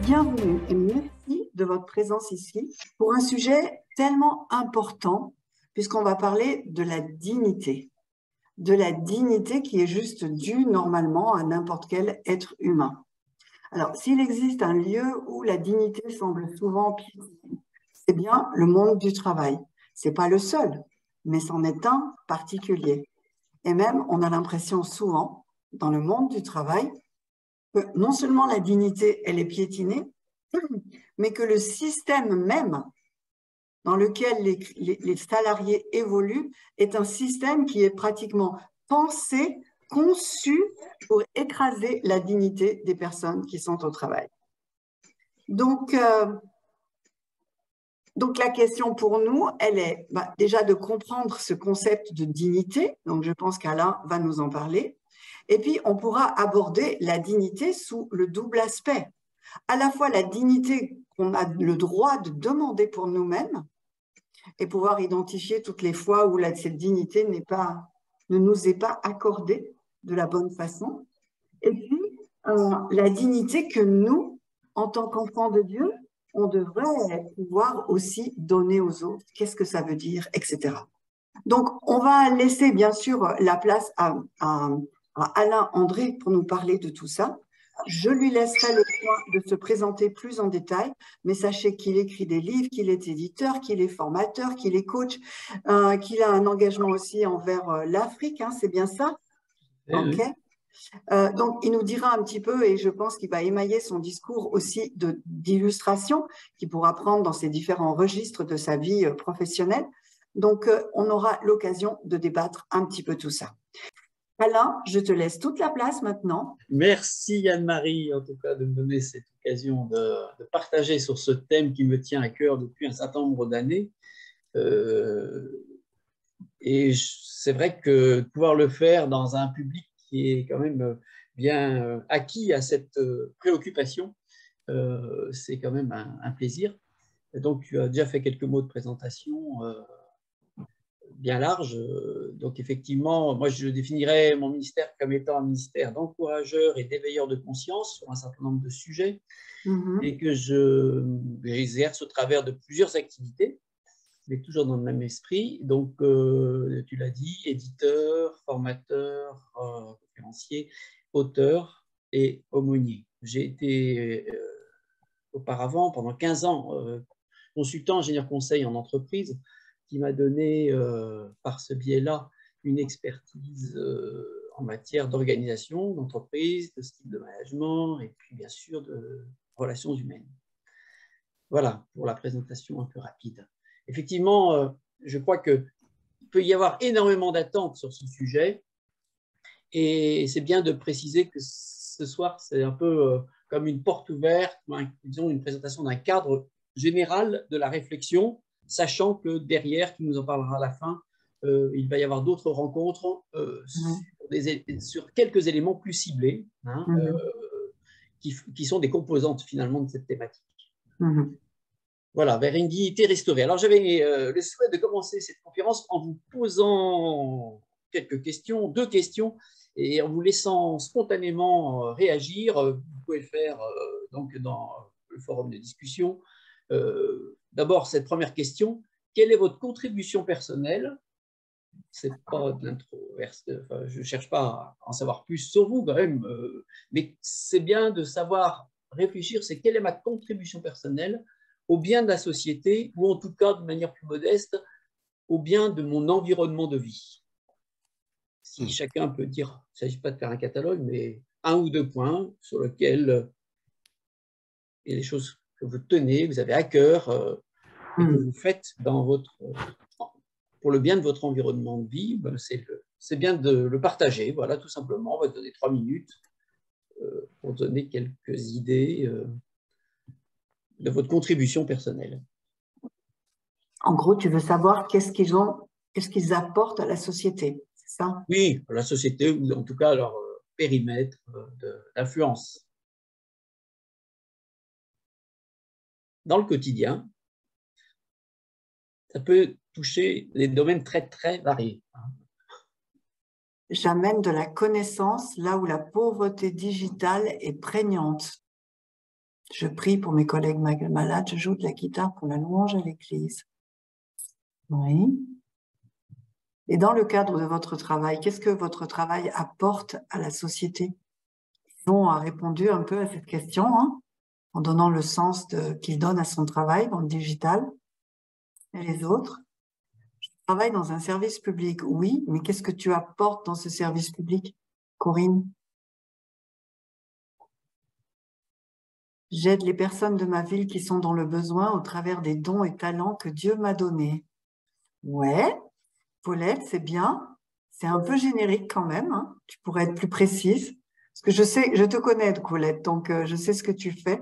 Bienvenue et merci de votre présence ici pour un sujet tellement important puisqu'on va parler de la dignité qui est juste due normalement à n'importe quel être humain. Alors, s'il existe un lieu où la dignité semble souvent piétinée, c'est bien le monde du travail. C'est pas le seul, mais c'en est un particulier. Et même, on a l'impression souvent, dans le monde du travail, que non seulement la dignité, elle est piétinée, mais que le système même dans lequel les salariés évoluent est un système qui est pratiquement pensé, conçu pour écraser la dignité des personnes qui sont au travail. Donc la question pour nous, elle est déjà de comprendre ce concept de dignité. Donc, je pense qu'Alain va nous en parler. Et puis, on pourra aborder la dignité sous le double aspect. À la fois la dignité qu'on a le droit de demander pour nous-mêmes et pouvoir identifier toutes les fois où cette dignité ne nous est pas accordée de la bonne façon. Et puis, la dignité que nous, en tant qu'enfants de Dieu, on devrait pouvoir aussi donner aux autres. Qu'est-ce que ça veut dire, etc. Donc, on va laisser bien sûr la place à Alain André pour nous parler de tout ça. Je lui laisserai le soin de se présenter plus en détail, mais sachez qu'il écrit des livres, qu'il est éditeur, qu'il est formateur, qu'il est coach, qu'il a un engagement aussi envers l'Afrique, hein, c'est bien ça? Ok. Donc, il nous dira un petit peu, et je pense qu'il va émailler son discours aussi d'illustration qu'il pourra prendre dans ses différents registres de sa vie professionnelle. Donc, on aura l'occasion de débattre un petit peu tout ça. Alain, je te laisse toute la place maintenant. Merci Anne-Marie, en tout cas, de me donner cette occasion de partager sur ce thème qui me tient à cœur depuis un certain nombre d'années. Et c'est vrai que pouvoir le faire dans un public qui est quand même bien acquis à cette préoccupation, c'est quand même un plaisir. Et donc, tu as déjà fait quelques mots de présentation bien large. Donc, effectivement, moi, je définirais mon ministère comme étant un ministère d'encourageurs et d'éveilleurs de conscience sur un certain nombre de sujets et que j'exerce au travers de plusieurs activités, mais toujours dans le même esprit. Donc, tu l'as dit, éditeur, formateur, conférencier, auteur et aumônier. J'ai été auparavant, pendant 15 ans, consultant ingénieur conseil en entreprise, qui m'a donné, par ce biais-là, une expertise en matière d'organisation d'entreprise, de style de management et puis bien sûr de relations humaines. Voilà pour la présentation un peu rapide. Effectivement, je crois qu'il peut y avoir énormément d'attentes sur ce sujet et c'est bien de préciser que ce soir, c'est un peu comme une porte ouverte, disons une présentation d'un cadre général de la réflexion, sachant que derrière, qui nous en parlera à la fin, il va y avoir d'autres rencontres sur quelques éléments plus ciblés, hein, qui sont des composantes finalement de cette thématique. Voilà, vers une dignité restaurée. Alors j'avais le souhait de commencer cette conférence en vous posant quelques questions, 2 questions, et en vous laissant spontanément réagir. Vous pouvez le faire donc dans le forum de discussion. D'abord, cette première question, quelle est votre contribution personnelle? C'est pas de l'intro, enfin, je ne cherche pas à en savoir plus sur vous quand même, mais c'est bien de savoir réfléchir, c'est quelle est ma contribution personnelle au bien de la société, ou en tout cas, de manière plus modeste, au bien de mon environnement de vie. Si chacun peut dire, il ne s'agit pas de faire un catalogue, mais 1 ou 2 points sur lesquels il y a des choses que vous tenez, vous avez à cœur, et que vous faites pour le bien de votre environnement de vie, ben c'est bien de le partager. Voilà, tout simplement, on va donner 3 minutes pour donner quelques idées de votre contribution personnelle. En gros, tu veux savoir qu'est-ce qu'ils apportent à la société, c'est ça? Oui, la société, ou en tout cas leur périmètre d'influence. Dans le quotidien, ça peut toucher des domaines très, très variés. J'amène de la connaissance là où la pauvreté digitale est prégnante. Je prie pour mes collègues malades, je joue de la guitare pour la louange à l'église. Oui. Et dans le cadre de votre travail, qu'est-ce que votre travail apporte à la société? Yvon a répondu un peu à cette question, hein, en donnant le sens qu'il donne à son travail dans le digital. Et les autres? Je travaille dans un service public, oui, mais qu'est-ce que tu apportes dans ce service public, Corinne? J'aide les personnes de ma ville qui sont dans le besoin au travers des dons et talents que Dieu m'a donnés. Ouais, Paulette, c'est bien. C'est un peu générique quand même, hein. Tu pourrais être plus précise. Parce que je te connais, Colette, donc je sais ce que tu fais.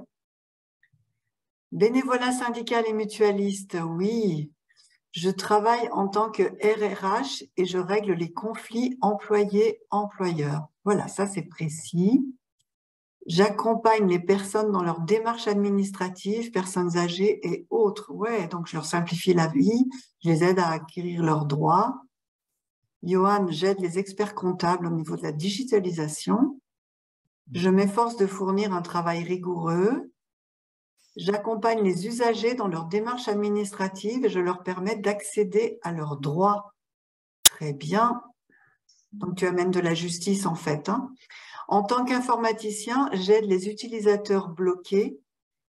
Bénévolat syndical et mutualiste, oui. Je travaille en tant que RRH et je règle les conflits employés-employeurs. Voilà, ça c'est précis. J'accompagne les personnes dans leurs démarches administratives, personnes âgées et autres. Ouais, donc je leur simplifie la vie, je les aide à acquérir leurs droits. Johan, j'aide les experts comptables au niveau de la digitalisation. Je m'efforce de fournir un travail rigoureux. J'accompagne les usagers dans leurs démarches administratives et je leur permets d'accéder à leurs droits. Très bien. Donc, tu amènes de la justice, en fait, hein. En tant qu'informaticien, j'aide les utilisateurs bloqués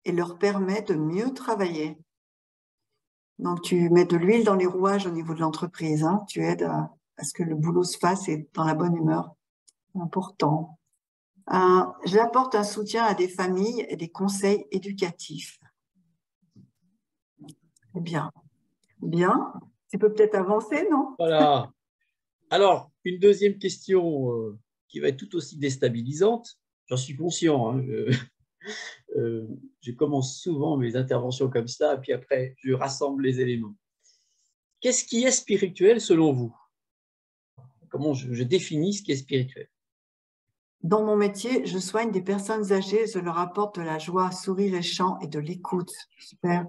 et leur permets de mieux travailler. Donc, tu mets de l'huile dans les rouages au niveau de l'entreprise, hein. Tu aides à ce que le boulot se fasse et dans la bonne humeur. C'est important. J'apporte un soutien à des familles et des conseils éducatifs. Bien. Bien. Tu peux peut-être avancer, non? Voilà. Alors, une deuxième question qui va être tout aussi déstabilisante. J'en suis conscient, hein, je commence souvent mes interventions comme ça, et puis après, je rassemble les éléments. Qu'est-ce qui est spirituel selon vous? Comment je définis ce qui est spirituel? Dans mon métier, je soigne des personnes âgées, je leur apporte de la joie, sourire et chant et de l'écoute. Super.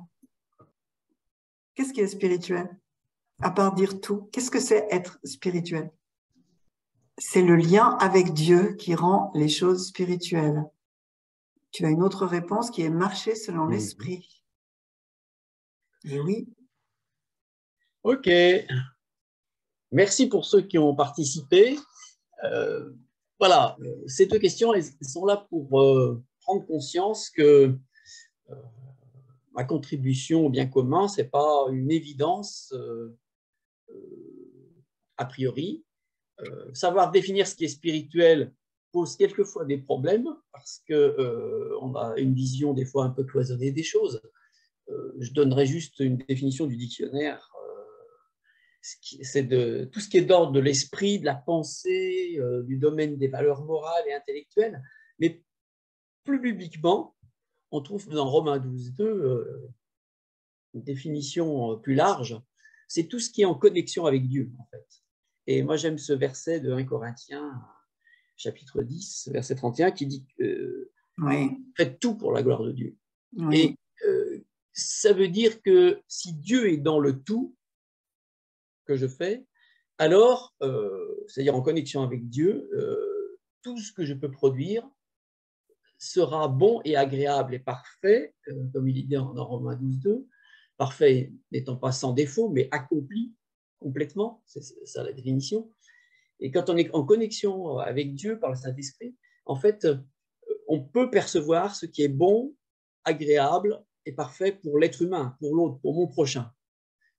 Qu'est-ce qui est spirituel? À part dire tout, qu'est-ce que c'est être spirituel? C'est le lien avec Dieu qui rend les choses spirituelles. Tu as une autre réponse qui est marcher selon l'esprit. Et oui. Ok. Merci pour ceux qui ont participé. Voilà, ces deux questions, elles sont là pour prendre conscience que ma contribution au bien commun, ce n'est pas une évidence a priori. Savoir définir ce qui est spirituel pose quelquefois des problèmes parce qu'on a une vision des fois un peu cloisonnée des choses. Je donnerai juste une définition du dictionnaire. C'est de tout ce qui est d'ordre de l'esprit, de la pensée, du domaine des valeurs morales et intellectuelles. Mais plus bibliquement, on trouve dans Romains 12.2 une définition plus large. C'est tout ce qui est en connexion avec Dieu, en fait. Et moi, j'aime ce verset de 1 Corinthiens, chapitre 10, verset 31, qui dit oui. Faites tout pour la gloire de Dieu. Oui. Et ça veut dire que si Dieu est dans le tout que je fais, alors, c'est-à-dire en connexion avec Dieu, tout ce que je peux produire sera bon et agréable et parfait, comme il est dit dans Romains 12.2, parfait n'étant pas sans défaut, mais accompli complètement, c'est ça la définition. Et quand on est en connexion avec Dieu par le Saint-Esprit, en fait, on peut percevoir ce qui est bon, agréable et parfait pour l'être humain, pour l'autre, pour mon prochain.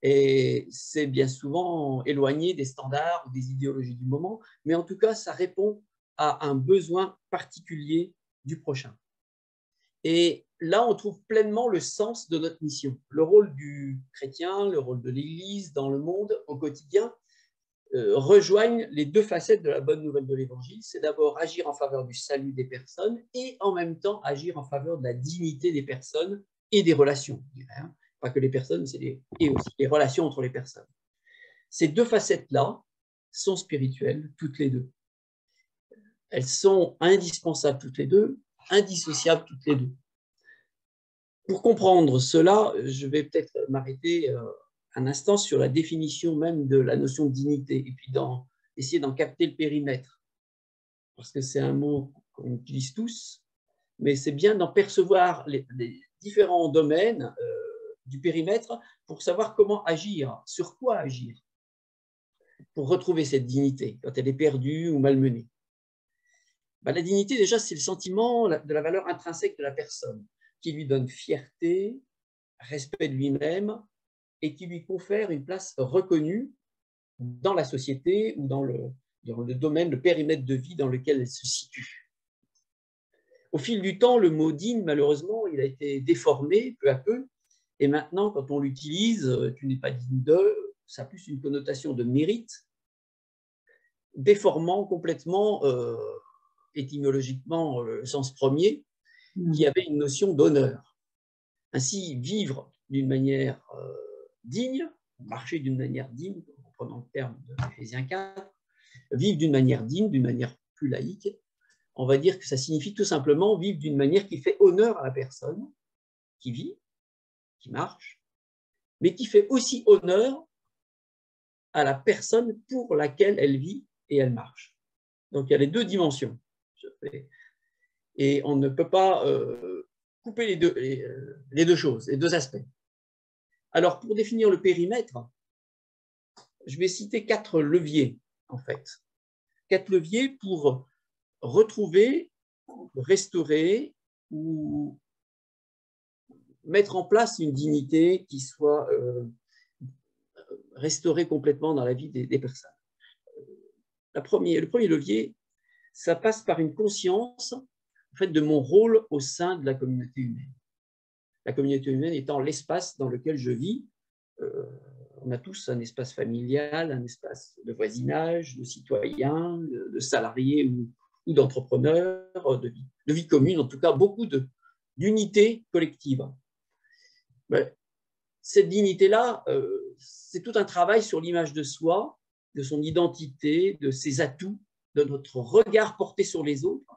Et c'est bien souvent éloigné des standards ou des idéologies du moment, mais en tout cas, ça répond à un besoin particulier du prochain. Et là, on trouve pleinement le sens de notre mission. Le rôle du chrétien, le rôle de l'Église dans le monde au quotidien rejoignent les deux facettes de la bonne nouvelle de l'Évangile. C'est d'abord agir en faveur du salut des personnes et en même temps agir en faveur de la dignité des personnes et des relations. Je dirais, hein. Pas que les personnes, et aussi les relations entre les personnes. Ces deux facettes-là sont spirituelles, toutes les deux. Elles sont indispensables toutes les deux, indissociables toutes les deux. Pour comprendre cela, je vais peut-être m'arrêter un instant sur la définition même de la notion de dignité et puis essayer d'en capter le périmètre. Parce que c'est un mot qu'on utilise tous, mais c'est bien d'en percevoir les différents domaines du périmètre pour savoir comment agir, sur quoi agir, pour retrouver cette dignité quand elle est perdue ou malmenée. Ben, la dignité, déjà, c'est le sentiment de la valeur intrinsèque de la personne, qui lui donne fierté, respect de lui-même et qui lui confère une place reconnue dans la société ou dans le domaine, le périmètre de vie dans lequel elle se situe. Au fil du temps, le mot digne, malheureusement, il a été déformé peu à peu. Et maintenant, quand on l'utilise, tu n'es pas digne de, ça a plus une connotation de mérite, déformant complètement, étymologiquement, le sens premier, qui avait une notion d'honneur. Ainsi, vivre d'une manière digne, marcher d'une manière digne, en prenant le terme de Éphésiens 4, vivre d'une manière digne, d'une manière plus laïque, on va dire que ça signifie tout simplement vivre d'une manière qui fait honneur à la personne qui vit, qui marche, mais qui fait aussi honneur à la personne pour laquelle elle vit et elle marche. Donc il y a les deux dimensions. Et on ne peut pas couper les deux choses, les deux aspects. Alors pour définir le périmètre, je vais citer 4 leviers, en fait. 4 leviers pour retrouver, restaurer ou mettre en place une dignité qui soit restaurée complètement dans la vie des personnes. Le premier levier, ça passe par une conscience en fait, de mon rôle au sein de la communauté humaine. La communauté humaine étant l'espace dans lequel je vis. On a tous un espace familial, un espace de voisinage, de citoyens, de salariés ou d'entrepreneurs, de vie commune, en tout cas beaucoup d'unités collectives. Mais cette dignité-là, c'est tout un travail sur l'image de soi, de son identité, de ses atouts, de notre regard porté sur les autres,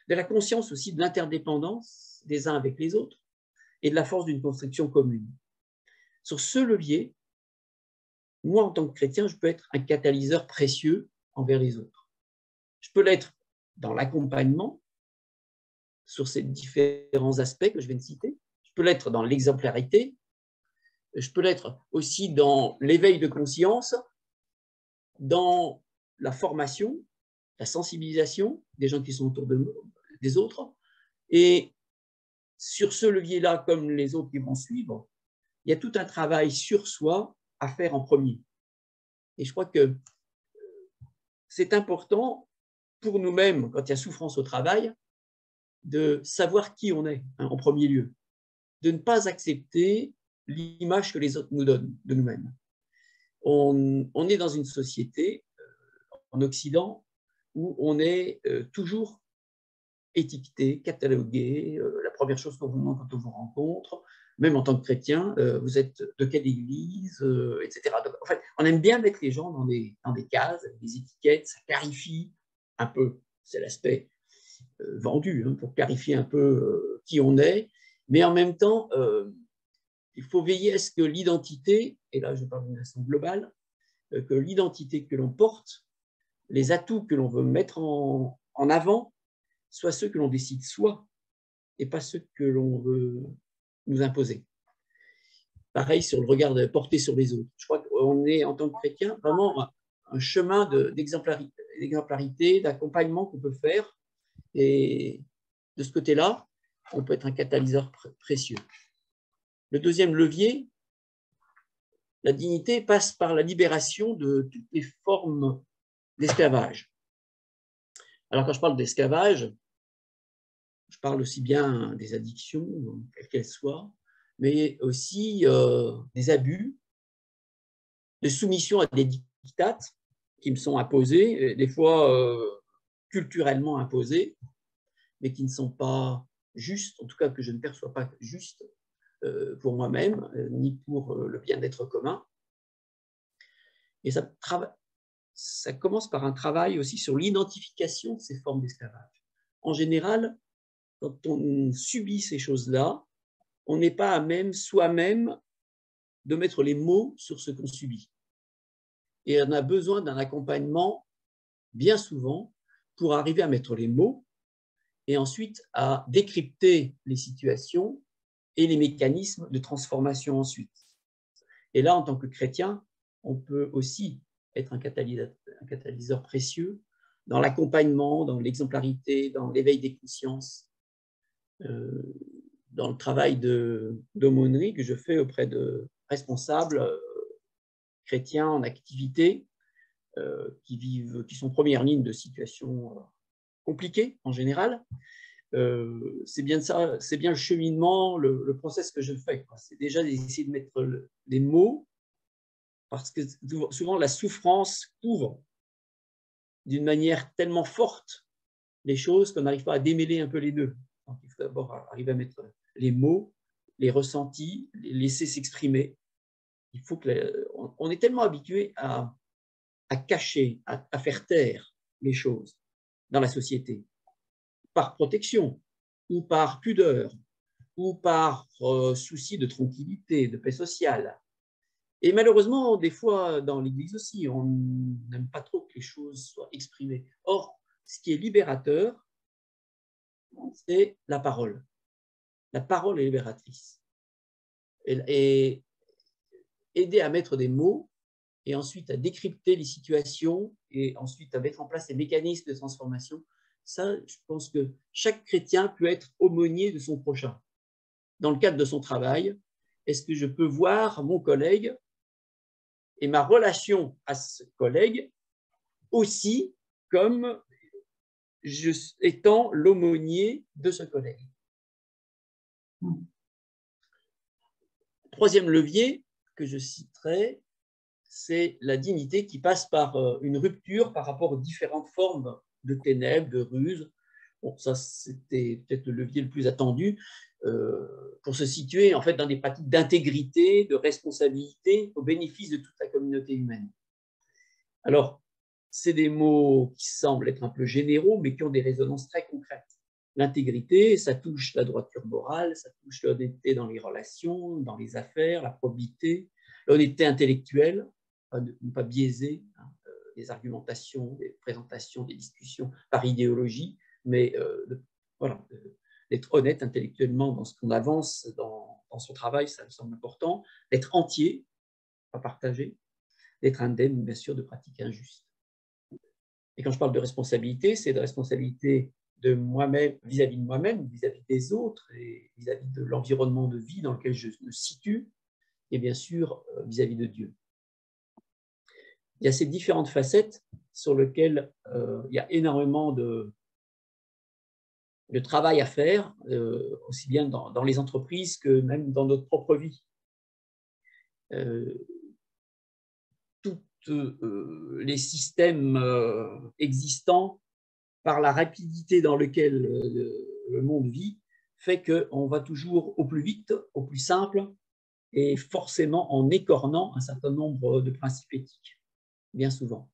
de la conscience aussi de l'interdépendance des uns avec les autres et de la force d'une construction commune. Sur ce levier, moi, en tant que chrétien, je peux être un catalyseur précieux envers les autres. Je peux l'être dans l'accompagnement sur ces différents aspects que je viens de citer. Je peux l'être dans l'exemplarité. Je peux l'être aussi dans l'éveil de conscience, dans la formation, la sensibilisation des gens qui sont autour des autres. Et sur ce levier-là, comme les autres qui vont suivre, il y a tout un travail sur soi à faire en premier. Et je crois que c'est important pour nous-mêmes, quand il y a souffrance au travail, de savoir qui on est, en premier lieu, de ne pas accepter l'image que les autres nous donnent de nous-mêmes. On est dans une société, en Occident, où on est toujours étiqueté, catalogué, la première chose qu'on vous demande quand on vous rencontre, même en tant que chrétien, vous êtes de quelle église, etc. Donc, en fait, on aime bien mettre les gens dans des cases, des étiquettes, ça clarifie un peu, c'est l'aspect vendu, hein, pour clarifier un peu qui on est, mais en même temps, il faut veiller à ce que l'identité, et là je parle d'une façon globale, que l'identité que l'on porte, les atouts que l'on veut mettre en avant, soient ceux que l'on décide soi, et pas ceux que l'on veut nous imposer. Pareil sur le regard porté sur les autres. Je crois qu'on est, en tant que chrétien, vraiment un chemin d'exemplarité, d'accompagnement qu'on peut faire. Et de ce côté-là, on peut être un catalyseur précieux. Le deuxième levier, la dignité passe par la libération de toutes les formes d'esclavage. Alors, quand je parle d'esclavage, je parle aussi bien des addictions, quelles qu'elles soient, mais aussi des abus, de soumission à des dictates qui me sont imposés, des fois culturellement imposés, mais qui ne sont pas justes, en tout cas que je ne perçois pas justes pour moi-même, ni pour le bien-être commun. Et ça commence par un travail aussi sur l'identification de ces formes d'esclavage. En général, quand on subit ces choses-là, on n'est pas à même soi-même de mettre les mots sur ce qu'on subit. Et on a besoin d'un accompagnement, bien souvent, pour arriver à mettre les mots et ensuite à décrypter les situations et les mécanismes de transformation ensuite. Et là, en tant que chrétien, on peut aussi être un catalyseur précieux dans l'accompagnement, dans l'exemplarité, dans l'éveil des consciences, dans le travail d'aumônerie que je fais auprès de responsables chrétiens en activité qui sont première ligne de situations compliquées en général. C'est bien ça, c'est bien le cheminement, le process que je fais. C'est déjà d'essayer de mettre des mots, parce que souvent la souffrance couvre d'une manière tellement forte les choses qu'on n'arrive pas à démêler un peu les deux. Donc, il faut d'abord arriver à mettre les mots, les ressentis, les laisser s'exprimer. Il faut on est tellement habitué à cacher, à faire taire les choses dans la société, par protection, ou par pudeur, ou par souci de tranquillité, de paix sociale. Et malheureusement, des fois, dans l'Église aussi, on n'aime pas trop que les choses soient exprimées. Or, ce qui est libérateur, c'est la parole. La parole est libératrice. Et aider à mettre des mots, et ensuite à décrypter les situations, et ensuite à mettre en place les mécanismes de transformation, ça, je pense que chaque chrétien peut être aumônier de son prochain. Dans le cadre de son travail, est-ce que je peux voir mon collègue et ma relation à ce collègue aussi comme étant l'aumônier de ce collègue? Troisième levier que je citerai, c'est la dignité qui passe par une rupture par rapport aux différentes formes de ténèbres, de ruses. Bon, ça, c'était peut-être le levier le plus attendu pour se situer en fait dans des pratiques d'intégrité, de responsabilité au bénéfice de toute la communauté humaine. Alors, c'est des mots qui semblent être un peu généraux, mais qui ont des résonances très concrètes. L'intégrité, ça touche la droiture morale, ça touche l'honnêteté dans les relations, dans les affaires, la probité, l'honnêteté intellectuelle, ne pas biaiser des argumentations, des présentations, des discussions par idéologie, mais voilà, d'être honnête intellectuellement dans ce qu'on avance dans son travail, ça me semble important, d'être entier, pas partagé, d'être indemne, bien sûr, de pratiques injustes. Et quand je parle de responsabilité, c'est de responsabilité de moi-même, vis-à-vis de moi-même, vis-à-vis des autres, et vis-à-vis de l'environnement de vie dans lequel je me situe, et bien sûr, vis-à-vis de Dieu. Il y a ces différentes facettes sur lesquelles il y a énormément de travail à faire, aussi bien dans les entreprises que même dans notre propre vie. Les systèmes existants, par la rapidité dans laquelle le monde vit, fait qu'on va toujours au plus vite, au plus simple, et forcément en écornant un certain nombre de principes éthiques, bien souvent.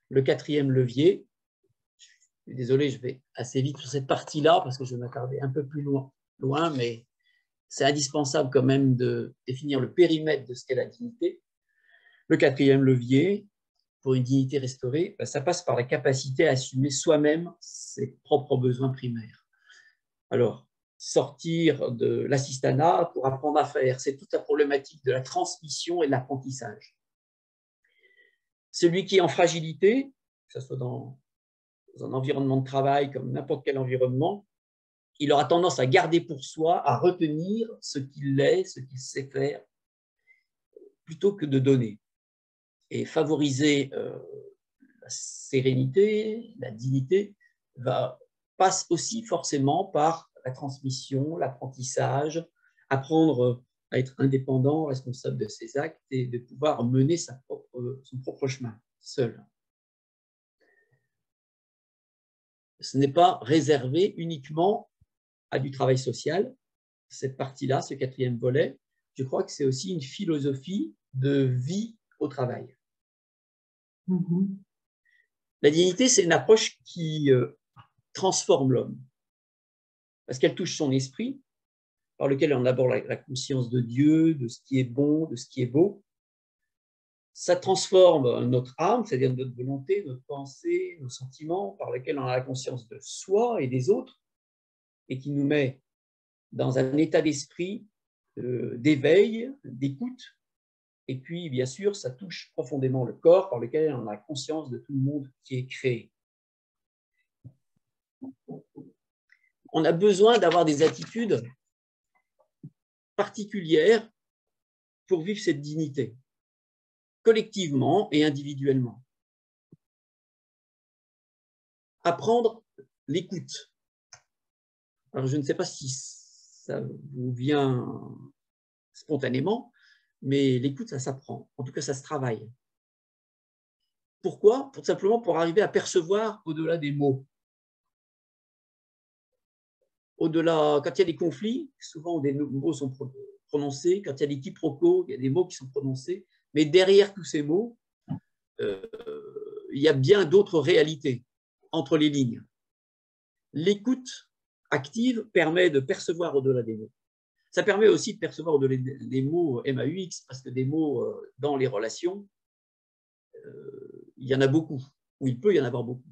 Le quatrième levier, je suis désolé, je vais assez vite sur cette partie-là, parce que je vais m'attarder un peu plus loin, mais c'est indispensable quand même de définir le périmètre de ce qu'est la dignité. Le quatrième levier, pour une dignité restaurée, ça passe par la capacité à assumer soi-même ses propres besoins primaires. Alors, sortir de l'assistanat pour apprendre à faire, c'est toute la problématique de la transmission et de l'apprentissage. Celui qui est en fragilité, que ce soit dans un environnement de travail comme n'importe quel environnement, il aura tendance à garder pour soi, à retenir ce qu'il est, ce qu'il sait faire, plutôt que de donner. Et favoriser la sérénité, la dignité, passe aussi forcément par la transmission, l'apprentissage, apprendre à être indépendant, responsable de ses actes et de pouvoir mener son propre chemin seul. Ce n'est pas réservé uniquement à du travail social, cette partie-là, ce quatrième volet. Je crois que c'est aussi une philosophie de vie au travail. Mm-hmm. La dignité, c'est une approche qui transforme l'homme, parce qu'elle touche son esprit, par lequel on aborde la conscience de Dieu, de ce qui est bon, de ce qui est beau. Ça transforme notre âme, c'est-à-dire notre volonté, notre pensée, nos sentiments, par lesquels on a la conscience de soi et des autres, et qui nous met dans un état d'esprit d'éveil, d'écoute. Et puis, bien sûr, ça touche profondément le corps, par lequel on a conscience de tout le monde qui est créé. On a besoin d'avoir des attitudes particulières pour vivre cette dignité, collectivement et individuellement. Apprendre l'écoute. Alors, je ne sais pas si ça vous vient spontanément, mais l'écoute, ça s'apprend. En tout cas, ça se travaille. Pourquoi? Tout simplement pour arriver à percevoir au-delà des mots. Au-delà, quand il y a des conflits, souvent des mots sont prononcés. Quand il y a des quiproquos, il y a des mots qui sont prononcés. Mais derrière tous ces mots, il y a bien d'autres réalités entre les lignes. L'écoute active permet de percevoir au-delà des mots. Ça permet aussi de percevoir au-delà des mots MAUX, parce que des mots dans les relations, il y en a beaucoup, ou il peut y en avoir beaucoup.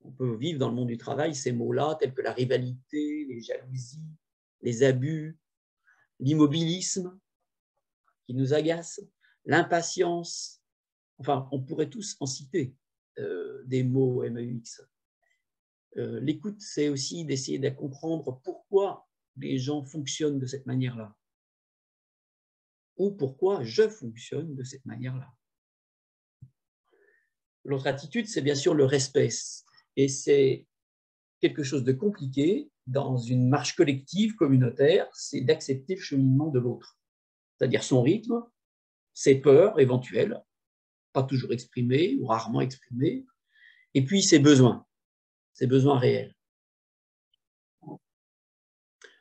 On peut vivre dans le monde du travail ces mots-là, tels que la rivalité, les jalousies, les abus, l'immobilisme qui nous agace, l'impatience. Enfin, on pourrait tous en citer des mots MAUX. L'écoute, c'est aussi d'essayer de comprendre pourquoi les gens fonctionnent de cette manière-là, ou pourquoi je fonctionne de cette manière-là. L'autre attitude, c'est bien sûr le respect. Et c'est quelque chose de compliqué dans une marche collective communautaire, c'est d'accepter le cheminement de l'autre, c'est-à-dire son rythme, ses peurs éventuelles, pas toujours exprimées ou rarement exprimées, et puis ses besoins réels.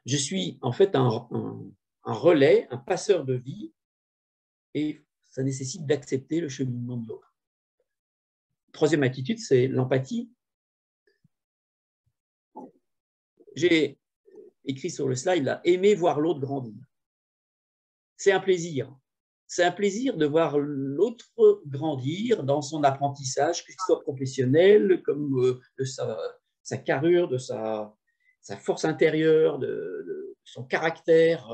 Je suis en fait un relais, un passeur de vie, et ça nécessite d'accepter le cheminement de l'autre. Troisième attitude, c'est l'empathie. J'ai écrit sur le slide là, aimer voir l'autre grandir. C'est un plaisir. C'est un plaisir de voir l'autre grandir dans son apprentissage, que ce soit professionnel, comme de sa carrure, de sa force intérieure, de son caractère.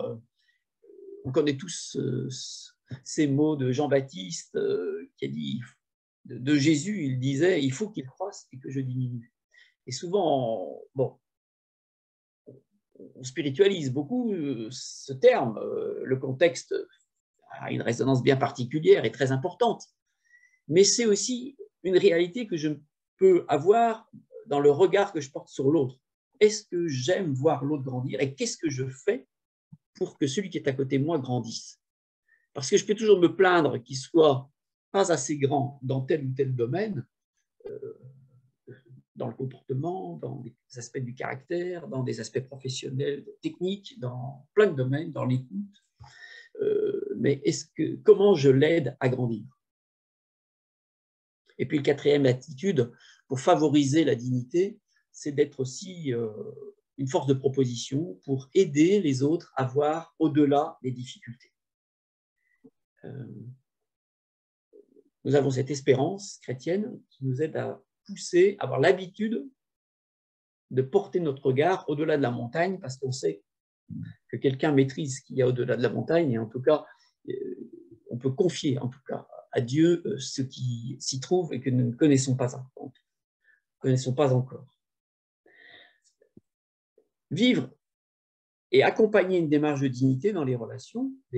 On connaît tous ces mots de Jean-Baptiste qui a dit de Jésus, il disait, il faut qu'il croisse et que je diminue. Et souvent, bon, on spiritualise beaucoup ce terme. Le contexte a une résonance bien particulière et très importante. Mais c'est aussi une réalité que je peux avoir dans le regard que je porte sur l'autre. Est-ce que j'aime voir l'autre grandir et qu'est-ce que je fais pour que celui qui est à côté de moi grandisse? Parce que je peux toujours me plaindre qu'il soit pas assez grand dans tel ou tel domaine, dans le comportement, dans des aspects du caractère, dans des aspects professionnels, techniques, dans plein de domaines, dans l'écoute. Mais comment je l'aide à grandir? Et puis, la quatrième attitude, pour favoriser la dignité, c'est d'être aussi une force de proposition pour aider les autres à voir au-delà des difficultés. Nous avons cette espérance chrétienne qui nous aide à pousser, à avoir l'habitude de porter notre regard au-delà de la montagne, parce qu'on sait que quelqu'un maîtrise ce qu'il y a au-delà de la montagne, et en tout cas, on peut confier en tout cas à Dieu ce qui s'y trouve et que nous ne connaissons pas encore. Vivre et accompagner une démarche de dignité dans les relations, que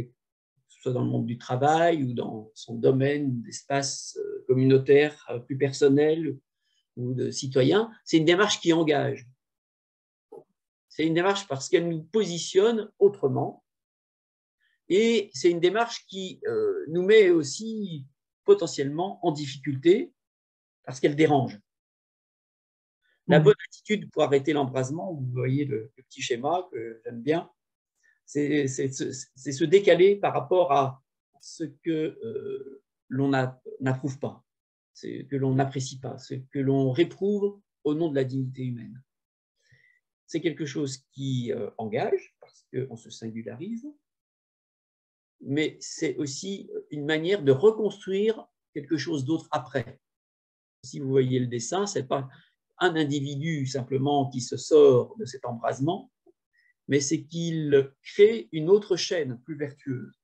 ce soit dans le monde du travail ou dans son domaine d'espace communautaire plus personnel ou de citoyen, c'est une démarche qui engage. C'est une démarche parce qu'elle nous positionne autrement, et c'est une démarche qui nous met aussi potentiellement en difficulté parce qu'elle dérange. La bonne attitude pour arrêter l'embrasement, vous voyez le petit schéma que j'aime bien, c'est se décaler par rapport à ce que l'on n'approuve pas, ce que l'on n'apprécie pas, ce que l'on réprouve au nom de la dignité humaine. C'est quelque chose qui engage parce qu'on se singularise, mais c'est aussi une manière de reconstruire quelque chose d'autre après. Si vous voyez le dessin, ce n'est pas un individu simplement qui se sort de cet embrasement, mais c'est qu'il crée une autre chaîne plus vertueuse.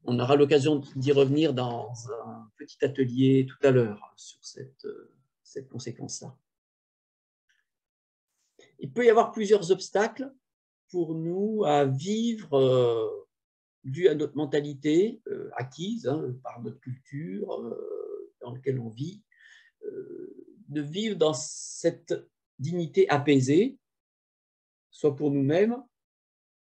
On aura l'occasion d'y revenir dans un petit atelier tout à l'heure sur cette conséquence-là. Il peut y avoir plusieurs obstacles pour nous à vivre dû à notre mentalité acquise par notre culture dans laquelle on vit, de vivre dans cette dignité apaisée, soit pour nous-mêmes,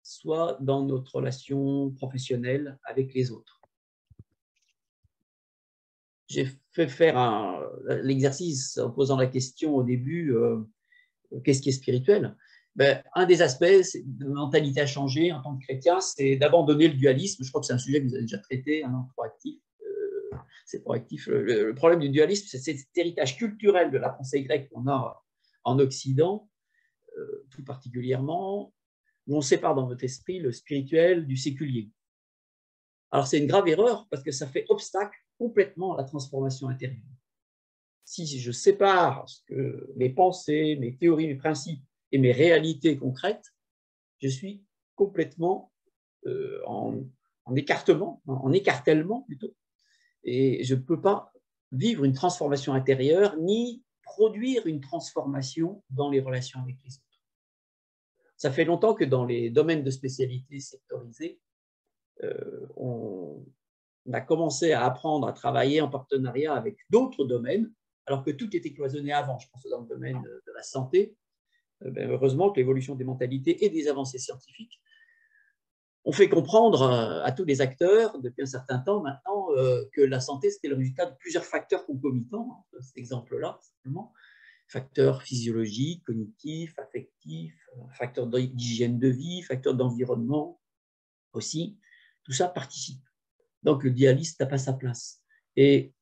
soit dans notre relation professionnelle avec les autres. J'ai fait faire l'exercice en posant la question au début, qu'est-ce qui est spirituel? Un des aspects de mentalité à changer en tant que chrétien, c'est d'abandonner le dualisme. Je crois que c'est un sujet que vous avez déjà traité, proactif. C'est proactif. Le problème du dualisme, c'est cet héritage culturel de la pensée grecque qu'on a en Occident, tout particulièrement, où on sépare dans votre esprit le spirituel du séculier. Alors c'est une grave erreur parce que ça fait obstacle complètement à la transformation intérieure. Si je sépare mes pensées, mes théories, mes principes et mes réalités concrètes, je suis complètement en écartèlement plutôt, et je ne peux pas vivre une transformation intérieure ni produire une transformation dans les relations avec les autres. Ça fait longtemps que dans les domaines de spécialité sectorisés, on a commencé à apprendre à travailler en partenariat avec d'autres domaines, alors que tout était cloisonné avant. Je pense dans le domaine de la santé. Heureusement que l'évolution des mentalités et des avancées scientifiques ont fait comprendre à tous les acteurs, depuis un certain temps maintenant, que la santé, c'était le résultat de plusieurs facteurs concomitants. Cet exemple-là, simplement. Facteurs physiologiques, cognitifs, affectifs, facteurs d'hygiène de vie, facteurs d'environnement aussi. Tout ça participe. Donc, le dualisme n'a pas sa place. Et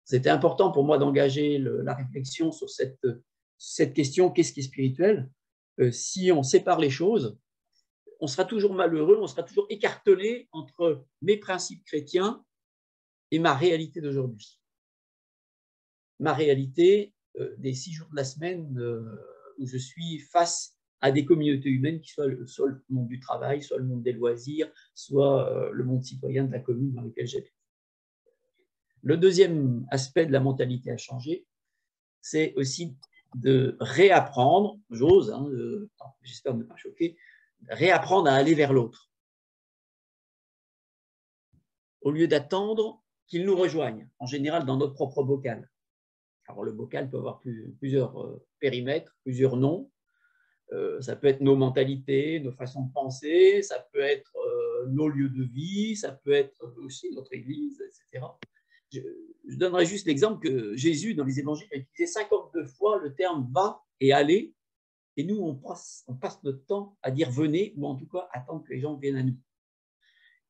c'était important pour moi d'engager la réflexion sur cette question, qu'est-ce qui est spirituel? Si on sépare les choses, on sera toujours malheureux, on sera toujours écartelé entre mes principes chrétiens et ma réalité d'aujourd'hui. Ma réalité des 6 jours de la semaine où je suis face à des communautés humaines qui soient soit le monde du travail, soit le monde des loisirs, soit le monde citoyen de la commune dans laquelle j'habite. Le deuxième aspect de la mentalité à changer, c'est aussi de réapprendre, j'ose, j'espère ne pas choquer, réapprendre à aller vers l'autre. Au lieu d'attendre qu'il nous rejoigne, en général dans notre propre bocal. Alors le bocal peut avoir plusieurs périmètres, plusieurs noms. Ça peut être nos mentalités, nos façons de penser, ça peut être nos lieux de vie, ça peut être aussi notre église, etc. Je donnerai juste l'exemple que Jésus, dans les évangiles, a utilisé 52 fois le terme « va » et « aller », et nous, on passe notre temps à dire « venez » ou en tout cas attendre que les gens viennent à nous.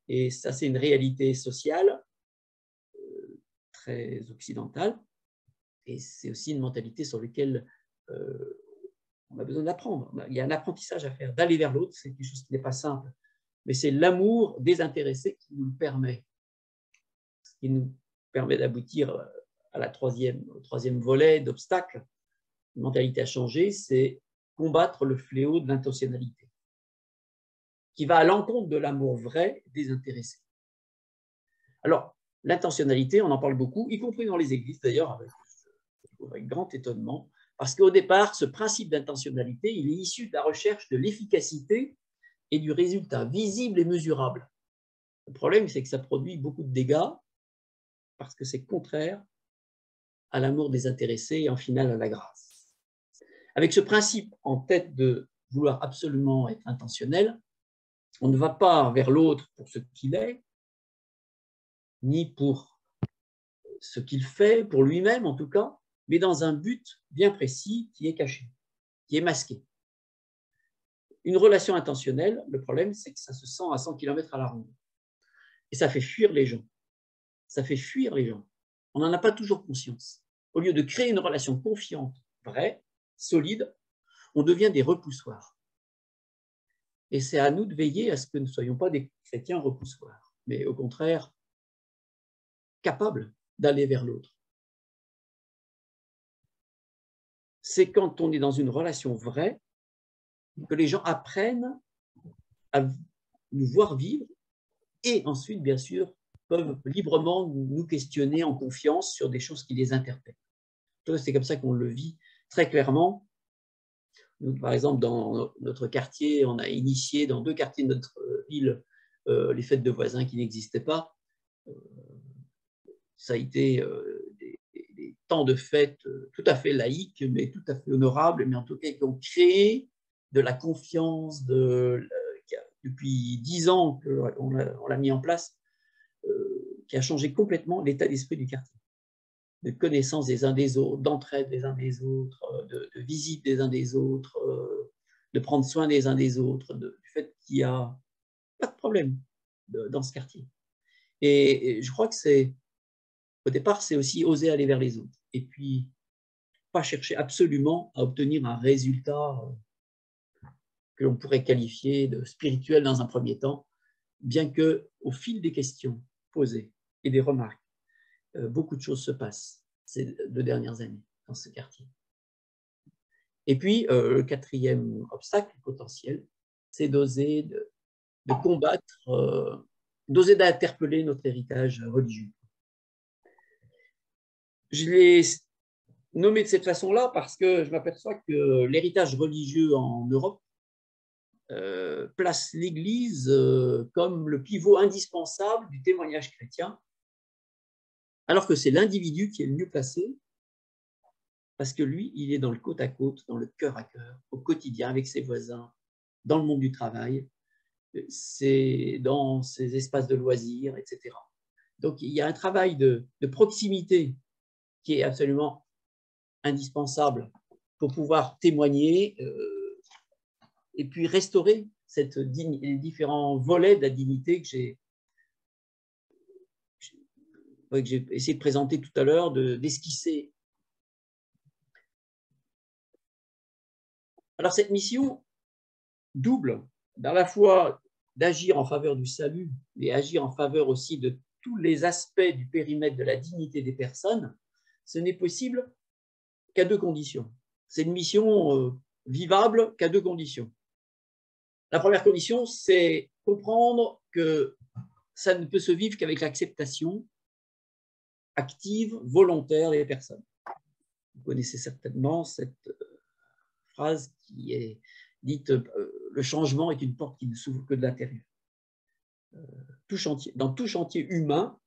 Et ça, c'est une réalité sociale très occidentale, et c'est aussi une mentalité sur laquelle on a besoin d'apprendre. Il y a un apprentissage à faire, d'aller vers l'autre, c'est quelque chose qui n'est pas simple, mais c'est l'amour désintéressé qui nous le permet, ce qui nous permet d'aboutir à au troisième volet d'obstacles. Une mentalité à changer, c'est combattre le fléau de l'intentionnalité, qui va à l'encontre de l'amour vrai désintéressé. Alors, l'intentionnalité, on en parle beaucoup, y compris dans les églises d'ailleurs, avec grand étonnement, parce qu'au départ, ce principe d'intentionnalité, il est issu de la recherche de l'efficacité et du résultat visible et mesurable. Le problème, c'est que ça produit beaucoup de dégâts parce que c'est contraire à l'amour désintéressé et en final à la grâce. Avec ce principe en tête de vouloir absolument être intentionnel, on ne va pas vers l'autre pour ce qu'il est, ni pour ce qu'il fait, pour lui-même en tout cas, mais dans un but bien précis qui est caché, qui est masqué. Une relation intentionnelle, le problème, c'est que ça se sent à 100 km à la ronde. Et ça fait fuir les gens. Ça fait fuir les gens. On n'en a pas toujours conscience. Au lieu de créer une relation confiante, vraie, solide, on devient des repoussoirs. Et c'est à nous de veiller à ce que nous ne soyons pas des chrétiens repoussoirs, mais au contraire, capables d'aller vers l'autre. C'est quand on est dans une relation vraie que les gens apprennent à nous voir vivre et ensuite, bien sûr, peuvent librement nous questionner en confiance sur des choses qui les interpellent. C'est comme ça qu'on le vit très clairement. Nous, par exemple, dans notre quartier, on a initié dans 2 quartiers de notre ville les fêtes de voisins qui n'existaient pas. Ça a été des temps de fêtes tout à fait laïques, mais tout à fait honorables, mais en tout cas qui ont créé de la confiance depuis 10 ans qu'on l'a mis en place, qui a changé complètement l'état d'esprit du quartier, de connaissance des uns des autres, d'entraide des uns des autres, de visite des uns des autres, de prendre soin des uns des autres, du fait qu'il n'y a pas de problème dans ce quartier. Et je crois que au départ, c'est aussi oser aller vers les autres. Et puis, pas chercher absolument à obtenir un résultat que l'on pourrait qualifier de spirituel dans un premier temps, bien qu'au fil des questions posées et des remarques, beaucoup de choses se passent ces 2 dernières années dans ce quartier. Et puis, le 4e obstacle potentiel, c'est d'oser de combattre, d'oser d'interpeller notre héritage religieux. Je l'ai nommé de cette façon-là parce que je m'aperçois que l'héritage religieux en Europe place l'Église comme le pivot indispensable du témoignage chrétien, alors que c'est l'individu qui est le mieux placé, parce que lui, il est dans le côte à côte, dans le cœur à cœur, au quotidien, avec ses voisins, dans le monde du travail, c'est dans ses espaces de loisirs, etc. Donc, il y a un travail de proximité qui est absolument indispensable pour pouvoir témoigner et puis restaurer les différents volets de la dignité que j'ai essayé de présenter tout à l'heure, d'esquisser. Alors, cette mission double, à la fois d'agir en faveur du salut, mais agir en faveur aussi de tous les aspects du périmètre de la dignité des personnes, ce n'est possible qu'à 2 conditions. C'est une mission vivable qu'à 2 conditions. La première condition, c'est comprendre que ça ne peut se vivre qu'avec l'acceptation active, volontaire des personnes. Vous connaissez certainement cette phrase qui est dite « le changement est une porte qui ne s'ouvre que de l'intérieur ». Dans tout chantier humain,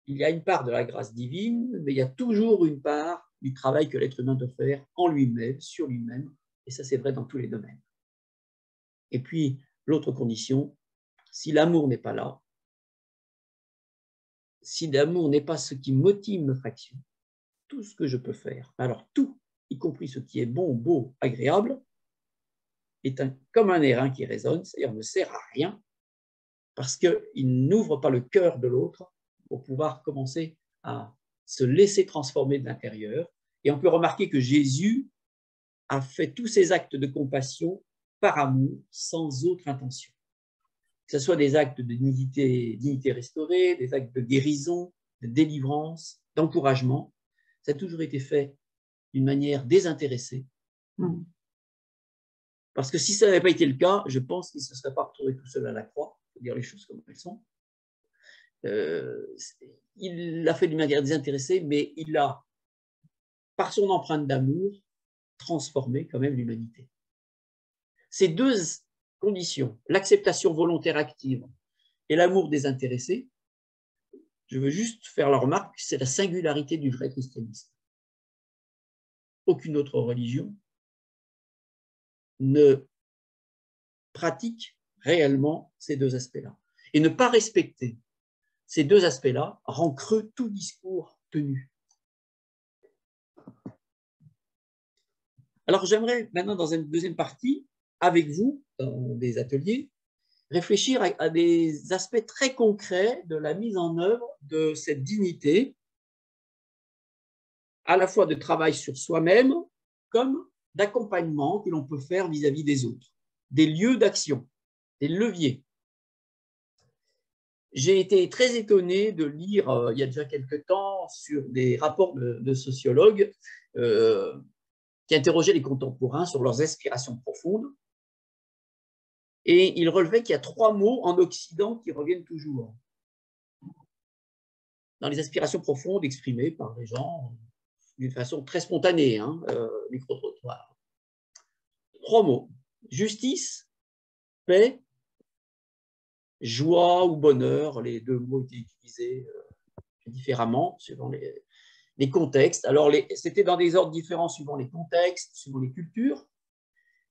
il y a une part de la grâce divine, mais il y a toujours une part du travail que l'être humain doit faire en lui-même, sur lui-même, et ça c'est vrai dans tous les domaines. Et puis, l'autre condition, si l'amour n'est pas là, si l'amour n'est pas ce qui motive notre action, tout ce que je peux faire, alors tout, y compris ce qui est bon, beau, agréable, est comme un airain qui résonne, c'est-à-dire ne sert à rien, parce qu'il n'ouvre pas le cœur de l'autre pour pouvoir commencer à se laisser transformer de l'intérieur. Et on peut remarquer que Jésus a fait tous ses actes de compassion par amour, sans autre intention. Que ce soit des actes de dignité restaurée, des actes de guérison, de délivrance, d'encouragement, ça a toujours été fait d'une manière désintéressée. Parce que si ça n'avait pas été le cas, je pense qu'il ne se serait pas retrouvé tout seul à la croix, il faut dire les choses comme elles sont. Il l'a fait d'une manière désintéressée, mais il a, par son empreinte d'amour, transformé quand même l'humanité. Ces 2 conditions, l'acceptation volontaire active et l'amour désintéressé, je veux juste faire la remarque, c'est la singularité du vrai christianisme. Aucune autre religion ne pratique réellement ces 2 aspects-là. Et ne pas respecter ces 2 aspects-là rend creux tout discours tenu. Alors, j'aimerais maintenant, dans une deuxième partie, avec vous, dans des ateliers, réfléchir à des aspects très concrets de la mise en œuvre de cette dignité, à la fois de travail sur soi-même, comme d'accompagnement que l'on peut faire vis-à-vis des autres, des lieux d'action. des leviers. J'ai été très étonné de lire, il y a déjà quelques temps, sur des rapports de sociologues qui interrogeaient les contemporains sur leurs aspirations profondes. Et ils relevaient qu'il y a 3 mots en Occident qui reviennent toujours dans les aspirations profondes exprimées par les gens d'une façon très spontanée, micro-trottoir. 3 mots: justice, paix, joie ou bonheur. Les 2 mots étaient utilisés différemment suivant les contextes. Alors, c'était dans des ordres différents suivant les contextes, suivant les cultures,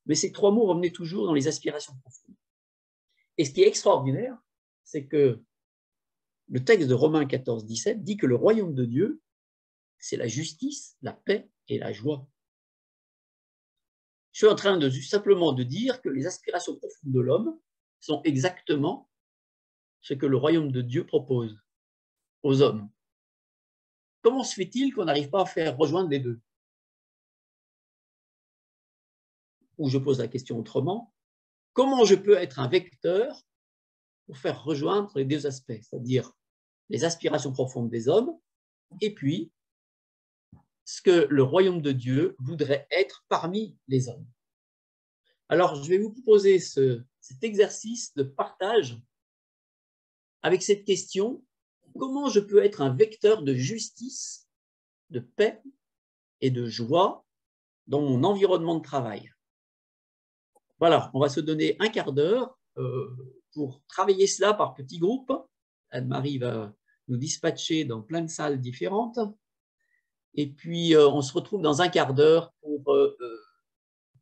mais ces 3 mots revenaient toujours dans les aspirations profondes. Et ce qui est extraordinaire, c'est que le texte de Romains 14, 17 dit que le royaume de Dieu, c'est la justice, la paix et la joie. Je suis en train simplement de dire que les aspirations profondes de l'homme sont exactement ce que le royaume de Dieu propose aux hommes. Comment se fait-il qu'on n'arrive pas à faire rejoindre les deux? Ou je pose la question autrement, comment je peux être un vecteur pour faire rejoindre les 2 aspects, c'est-à-dire les aspirations profondes des hommes et puis ce que le royaume de Dieu voudrait être parmi les hommes. Alors, je vais vous proposer cet exercice de partage avec cette question: comment je peux être un vecteur de justice, de paix et de joie dans mon environnement de travail? Voilà, on va se donner un quart d'heure pour travailler cela par petits groupes. Anne-Marie va nous dispatcher dans plein de salles différentes. Et puis, on se retrouve dans un quart d'heure pour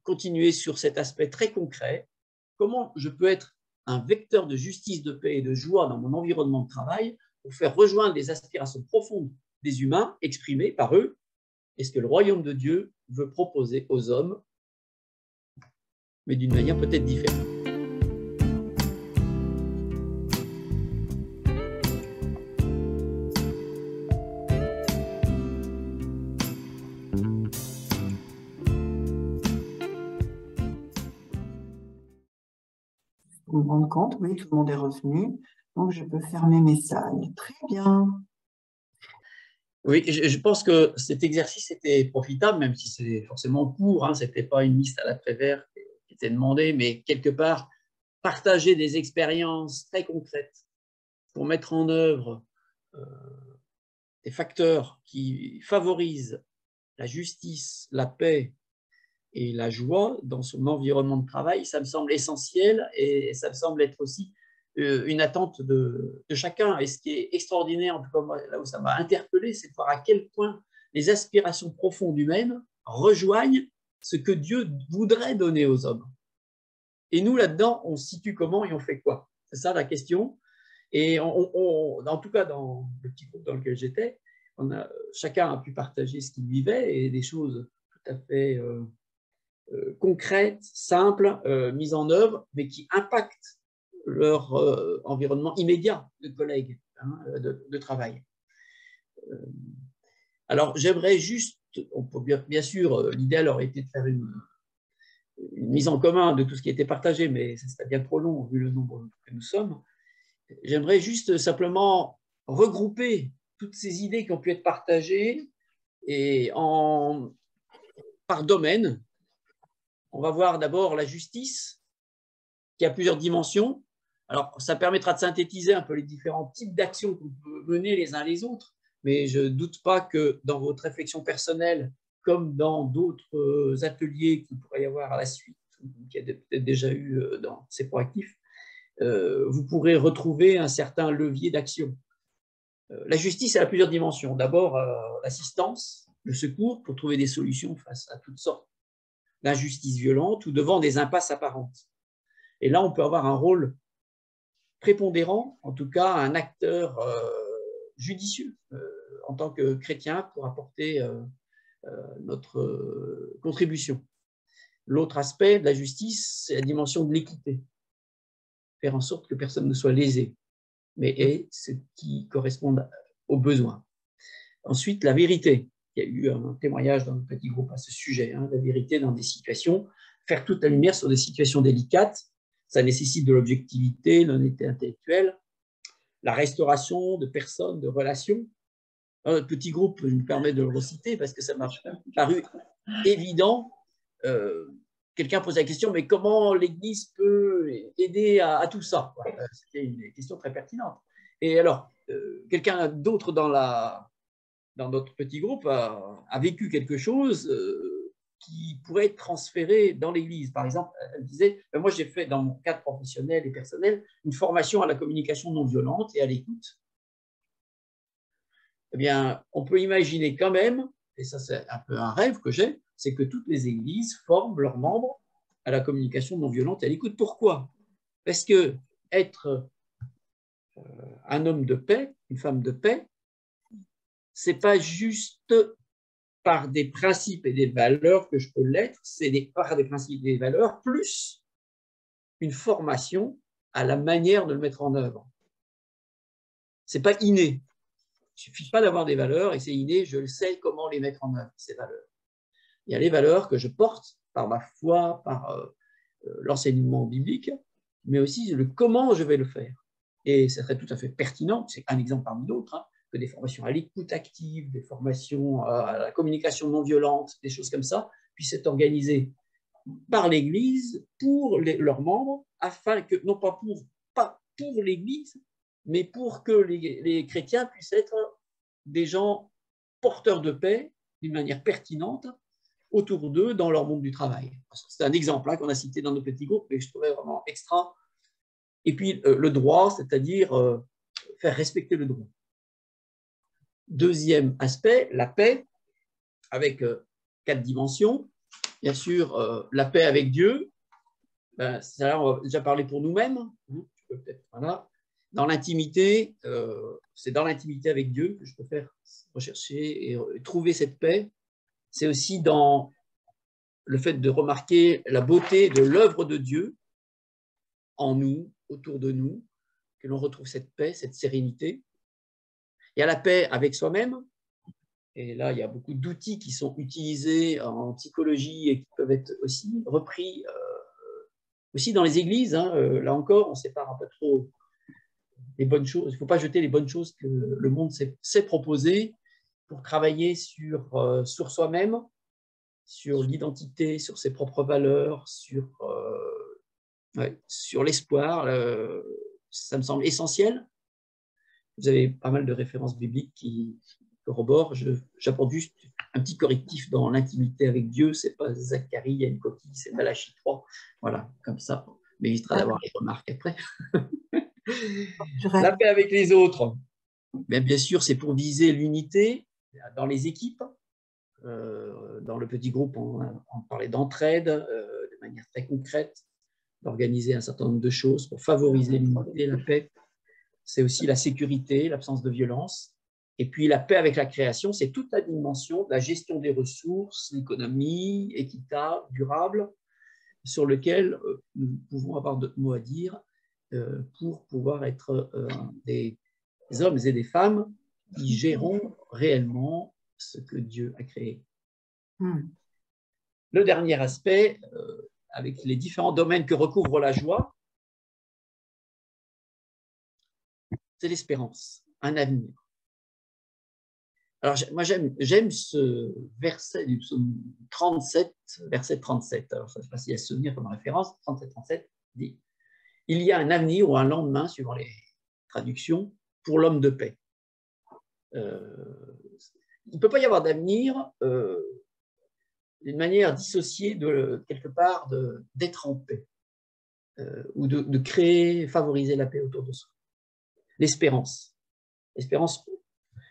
continuer sur cet aspect très concret. Comment je peux être un vecteur de justice, de paix et de joie dans mon environnement de travail pour faire rejoindre les aspirations profondes des humains exprimées par eux et ce que le royaume de Dieu veut proposer aux hommes, mais d'une manière peut-être différente. Vous me rendre compte, oui, tout le monde est revenu, donc je peux fermer mes salles. Très bien. Oui, je pense que cet exercice était profitable, même si c'est forcément court, hein, ce n'était pas une liste à la Prévert qui était demandée, mais quelque part, partager des expériences très concrètes pour mettre en œuvre des facteurs qui favorisent la justice, la paix et la joie dans son environnement de travail, ça me semble essentiel et ça me semble être aussi une attente de chacun. Et ce qui est extraordinaire, en tout cas là où ça m'a interpellé, c'est de voir à quel point les aspirations profondes humaines rejoignent ce que Dieu voudrait donner aux hommes. Et nous, là-dedans, on se situe comment et on fait quoi? C'est ça la question. Et en tout cas, dans le petit groupe dans lequel j'étais, chacun a pu partager ce qu'il vivait et des choses tout à fait concrètes, simples, mises en œuvre, mais qui impactent leur environnement immédiat de collègues, de travail. Alors, j'aimerais juste, on peut bien sûr, l'idéal aurait été de faire une mise en commun de tout ce qui était partagé, mais ça serait bien trop long vu le nombre que nous sommes. J'aimerais juste simplement regrouper toutes ces idées qui ont pu être partagées et par domaine. On va voir d'abord la justice, qui a plusieurs dimensions. Alors, ça permettra de synthétiser un peu les différents types d'actions qu'on peut mener les uns les autres, mais je ne doute pas que dans votre réflexion personnelle, comme dans d'autres ateliers qu'il pourrait y avoir à la suite, qu'il y a peut-être déjà eu dans ces proactifs, vous pourrez retrouver un certain levier d'action. La justice, elle a plusieurs dimensions. D'abord, l'assistance, le secours pour trouver des solutions face à toutes sortes d'injustices violentes ou devant des impasses apparentes. Et là, on peut avoir un rôle prépondérant, en tout cas un acteur judicieux en tant que chrétien pour apporter notre contribution. L'autre aspect de la justice, c'est la dimension de l'équité. Faire en sorte que personne ne soit lésé, mais ait ce qui correspond aux besoins. Ensuite, la vérité. Il y a eu un témoignage dans le petit groupe à ce sujet, la vérité dans des situations, faire toute la lumière sur des situations délicates, Ça nécessite de l'objectivité, l'honnêteté intellectuelle, la restauration de personnes, de relations. Un petit groupe, je me permets de le reciter parce que ça m'a paru évident. Quelqu'un pose la question, mais comment l'Église peut aider à tout ça? C'était une question très pertinente. Et alors, quelqu'un d'autre dans notre petit groupe a vécu quelque chose qui pourrait être transféré dans l'Église. Par exemple, elle disait, moi j'ai fait dans mon cadre professionnel et personnel une formation à la communication non violente et à l'écoute. Eh bien, on peut imaginer quand même, et ça c'est un peu un rêve que j'ai, c'est que toutes les églises forment leurs membres à la communication non violente et à l'écoute. Pourquoi? Parce que être un homme de paix, une femme de paix, c'est pas juste par des principes et des valeurs que je peux l'être, c'est par des principes et des valeurs plus une formation à la manière de le mettre en œuvre. C'est pas inné. Il ne suffit pas d'avoir des valeurs et c'est inné, je sais comment les mettre en œuvre, ces valeurs. Il y a les valeurs que je porte par ma foi, par l'enseignement biblique, mais aussi le comment je vais le faire. Et ça serait tout à fait pertinent, c'est un exemple parmi d'autres, hein, que des formations à l'écoute active, des formations à la communication non violente, des choses comme ça, puissent être organisées par l'Église pour leurs membres, afin que, non pas pour l'Église, mais pour que les chrétiens puissent être des gens porteurs de paix d'une manière pertinente autour d'eux dans leur monde du travail. C'est un exemple qu'on a cité dans nos petits groupes, mais je trouvais vraiment extra. Et puis le droit, c'est-à-dire faire respecter le droit. Deuxième aspect, la paix, avec 4 dimensions. Bien sûr, la paix avec Dieu, ça, on va déjà parler pour nous-mêmes. Voilà. Dans l'intimité, c'est dans l'intimité avec Dieu que je peux faire rechercher et trouver cette paix. C'est aussi dans le fait de remarquer la beauté de l'œuvre de Dieu en nous, autour de nous, que l'on retrouve cette paix, cette sérénité. Il y a la paix avec soi-même, et là, il y a beaucoup d'outils qui sont utilisés en psychologie et qui peuvent être aussi repris aussi dans les églises. Hein. Là encore, on ne sépare un peu trop les bonnes choses. Il ne faut pas jeter les bonnes choses que le monde s'est proposé pour travailler sur soi-même, sur l'identité, sur ses propres valeurs, sur l'espoir. Ça me semble essentiel. Vous avez pas mal de références bibliques qui corroborent. J'apporte juste un petit correctif dans l'intimité avec Dieu. Ce n'est pas Zacharie, il y a une coquille, c'est Malachie 3. Voilà, comme ça. Mais il sera d'avoir les remarques après. La paix avec les autres. Bien sûr, c'est pour viser l'unité dans les équipes. Dans le petit groupe, on parlait d'entraide de manière très concrète, d'organiser un certain nombre de choses pour favoriser l'unité, la paix. C'est aussi la sécurité, l'absence de violence. Et puis la paix avec la création, c'est toute la dimension de la gestion des ressources, l'économie équitable, durable, sur lequel nous pouvons avoir d'autres mots à dire pour pouvoir être des hommes et des femmes qui géreront réellement ce que Dieu a créé. Le dernier aspect, avec les différents domaines que recouvre la joie, c'est l'espérance, un avenir. Alors, moi, j'aime ce verset du psaume 37, verset 37. Alors, je ne sais pas s'il y a ce souvenir comme référence. 37-37 dit « Il y a un avenir ou un lendemain, suivant les traductions, pour l'homme de paix. » Il ne peut pas y avoir d'avenir d'une manière dissociée de quelque part d'être en paix ou de créer, favoriser la paix autour de soi. L'espérance. L'espérance,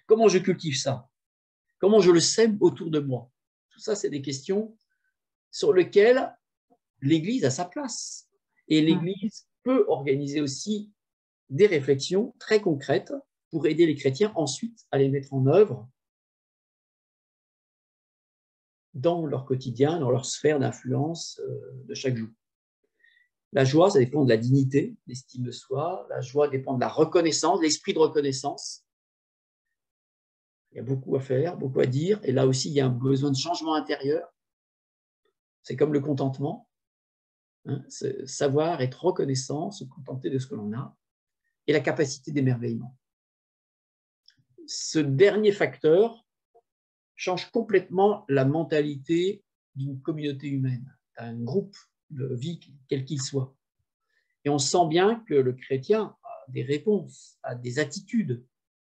comment je cultive ça? Comment je le sème autour de moi? Tout ça, c'est des questions sur lesquelles l'Église a sa place. Et l'Église peut organiser aussi des réflexions très concrètes pour aider les chrétiens ensuite à les mettre en œuvre dans leur quotidien, dans leur sphère d'influence de chaque jour. La joie, ça dépend de la dignité, l'estime de soi. La joie dépend de la reconnaissance, l'esprit de reconnaissance. Il y a beaucoup à faire, beaucoup à dire. Et là aussi, il y a un besoin de changement intérieur. C'est comme le contentement. hein, savoir être reconnaissant, se contenter de ce que l'on a, et la capacité d'émerveillement. Ce dernier facteur change complètement la mentalité d'une communauté humaine, d'un groupe de vie, quel qu'il soit. Et on sent bien que le chrétien a des réponses, a des attitudes,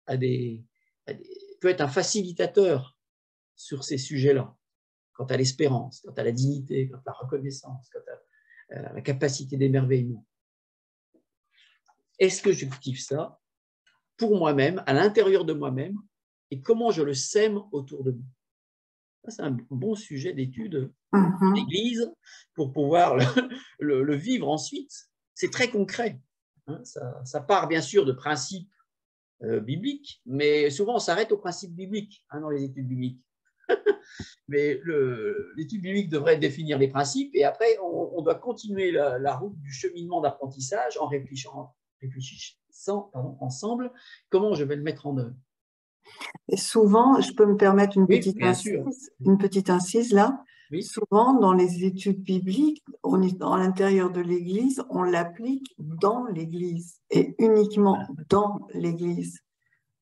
peut être un facilitateur sur ces sujets-là, quant à l'espérance, quant à la dignité, quant à la reconnaissance, quant à la capacité d'émerveillement. Est-ce que je cultive ça pour moi-même, à l'intérieur de moi-même, et comment je le sème autour de moi? C'est un bon sujet d'étude de l'Église pour pouvoir le vivre ensuite. C'est très concret. Hein, ça part bien sûr de principes bibliques, mais souvent on s'arrête aux principes bibliques dans les études bibliques. Mais l'étude biblique devrait définir les principes et après on doit continuer la route du cheminement d'apprentissage en réfléchissant ensemble comment je vais le mettre en œuvre. Et souvent, je peux me permettre une Oui, petite incise là. Oui. Souvent, dans les études bibliques, on est à l'intérieur de l'Église, on l'applique dans l'Église et uniquement dans l'Église.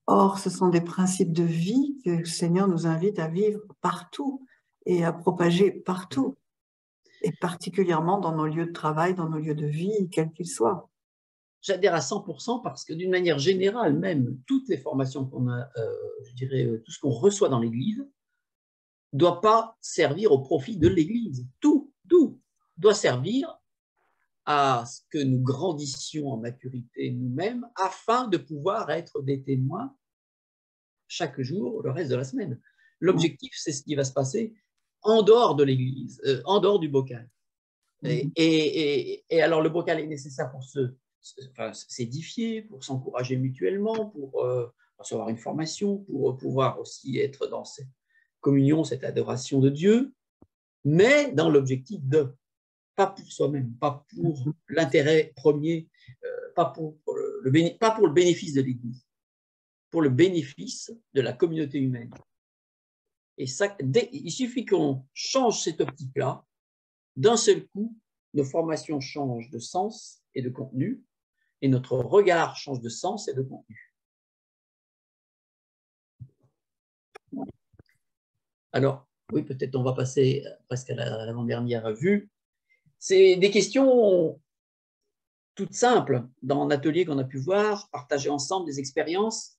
Or, ce sont des principes de vie que le Seigneur nous invite à vivre partout et à propager partout, et particulièrement dans nos lieux de travail, dans nos lieux de vie, quels qu'ils soient. J'adhère à 100% parce que d'une manière générale, même toutes les formations qu'on a, je dirais, tout ce qu'on reçoit dans l'Église, ne doit pas servir au profit de l'Église. Tout doit servir à ce que nous grandissions en maturité nous-mêmes afin de pouvoir être des témoins chaque jour, le reste de la semaine. L'objectif, c'est ce qui va se passer en dehors de l'Église, en dehors du bocal. Et alors, le bocal est nécessaire pour s'édifier, pour s'encourager mutuellement, pour recevoir une formation, pour pouvoir aussi être dans cette communion, cette adoration de Dieu, mais dans l'objectif de, pas pour soi-même, pas pour l'intérêt premier, pas pour le bénéfice de l'Église, pour le bénéfice de la communauté humaine. Et ça, il suffit qu'on change cette optique-là, d'un seul coup, nos formations changent de sens et de contenu, et notre regard change de sens et de contenu. Alors, oui, peut-être on va passer presque à l'avant-dernière vue. C'est des questions toutes simples dans un atelier qu'on a pu voir, partager ensemble des expériences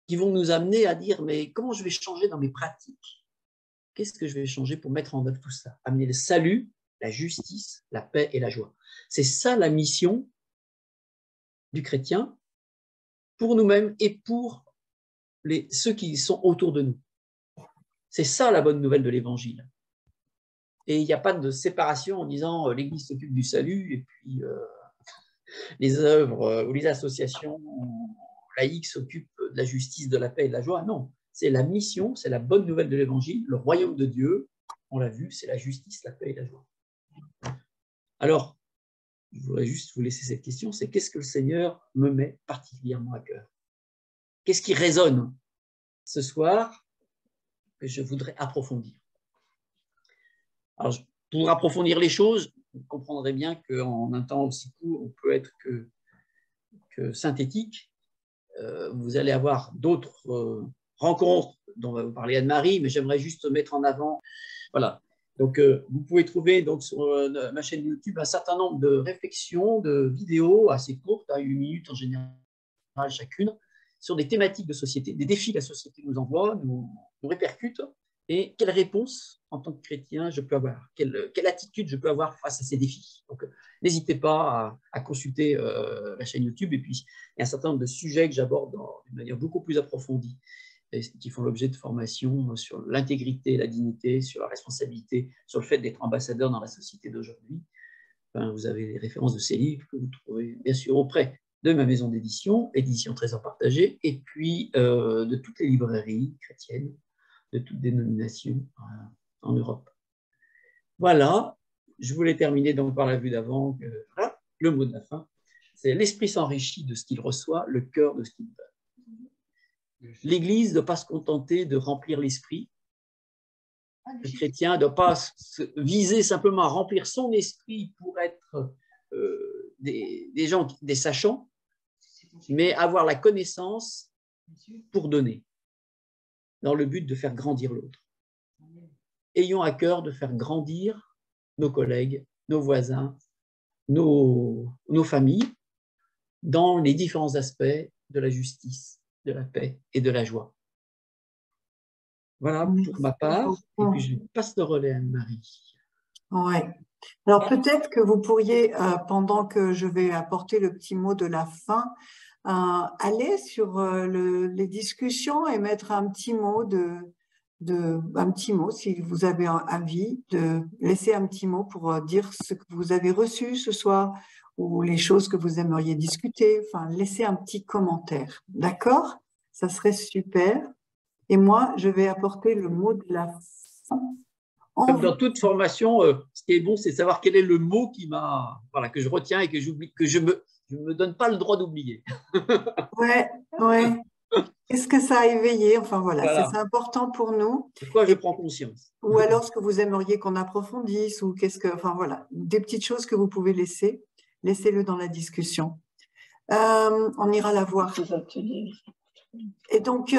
qui vont nous amener à dire, mais comment je vais changer dans mes pratiques? Qu'est-ce que je vais changer pour mettre en œuvre tout ça? Amener le salut, la justice, la paix et la joie. C'est ça la mission du chrétien pour nous-mêmes et pour ceux qui sont autour de nous. C'est ça la bonne nouvelle de l'Évangile. Et il n'y a pas de séparation en disant l'Église s'occupe du salut et puis les œuvres ou les associations laïques s'occupent de la justice, de la paix et de la joie. Non, c'est la mission, c'est la bonne nouvelle de l'Évangile. Le royaume de Dieu, on l'a vu, c'est la justice, la paix et la joie. Alors, je voudrais juste vous laisser cette question, c'est qu'est-ce que le Seigneur me met particulièrement à cœur? Qu'est-ce qui résonne ce soir que je voudrais approfondir? Alors, pour approfondir les choses, vous comprendrez bien qu'en un temps aussi court, on peut être que synthétique. Vous allez avoir d'autres rencontres dont va vous parler Anne-Marie, mais j'aimerais juste mettre en avant. Voilà. Donc, vous pouvez trouver donc, sur ma chaîne YouTube un certain nombre de réflexions, de vidéos assez courtes, à 1 minute en général chacune, sur des thématiques de société, des défis que la société nous envoie, nous répercute, et quelle réponse en tant que chrétien je peux avoir, quelle attitude je peux avoir face à ces défis. Donc, n'hésitez pas à consulter la chaîne YouTube, et puis il y a un certain nombre de sujets que j'aborde d'une manière beaucoup plus approfondie, et qui font l'objet de formations sur l'intégrité, la dignité, sur la responsabilité, sur le fait d'être ambassadeur dans la société d'aujourd'hui. Enfin, vous avez les références de ces livres que vous trouvez bien sûr auprès de ma maison d'édition, Édition Trésor Partagé, et puis de toutes les librairies chrétiennes, de toutes dénominations en Europe. Voilà, je voulais terminer donc par la vue d'avant. Voilà, le mot de la fin, c'est l'esprit s'enrichit de ce qu'il reçoit, le cœur de ce qu'il donne. L'Église ne doit pas se contenter de remplir l'esprit Le chrétien ne doit pas viser simplement à remplir son esprit pour être des gens, des sachants, mais avoir la connaissance pour donner, dans le but de faire grandir l'autre. Ayons à cœur de faire grandir nos collègues, nos voisins, nos familles, dans les différents aspects de la justice, de la paix et de la joie. Voilà pour ma part, et puis je passe le relais à Anne-Marie. Oui. Alors peut-être que vous pourriez, pendant que je vais apporter le petit mot de la fin, aller sur les discussions et mettre un petit mot un petit mot, si vous avez envie, de laisser un petit mot pour dire ce que vous avez reçu ce soir ou les choses que vous aimeriez discuter, enfin, laissez un petit commentaire. D'accord? Ça serait super. Et moi, je vais apporter le mot de la fin. Comme dans toute formation, ce qui est bon, c'est de savoir quel est le mot qui m'a, voilà, que je retiens et que j'oublie, que je me donne pas le droit d'oublier. Ouais. Qu'est-ce que ça a éveillé? Enfin voilà. C'est important pour nous. De quoi je prends conscience. Ou alors ce que vous aimeriez qu'on approfondisse, ou enfin voilà, des petites choses que vous pouvez laisser. Laissez-le dans la discussion. On ira la voir. Et donc,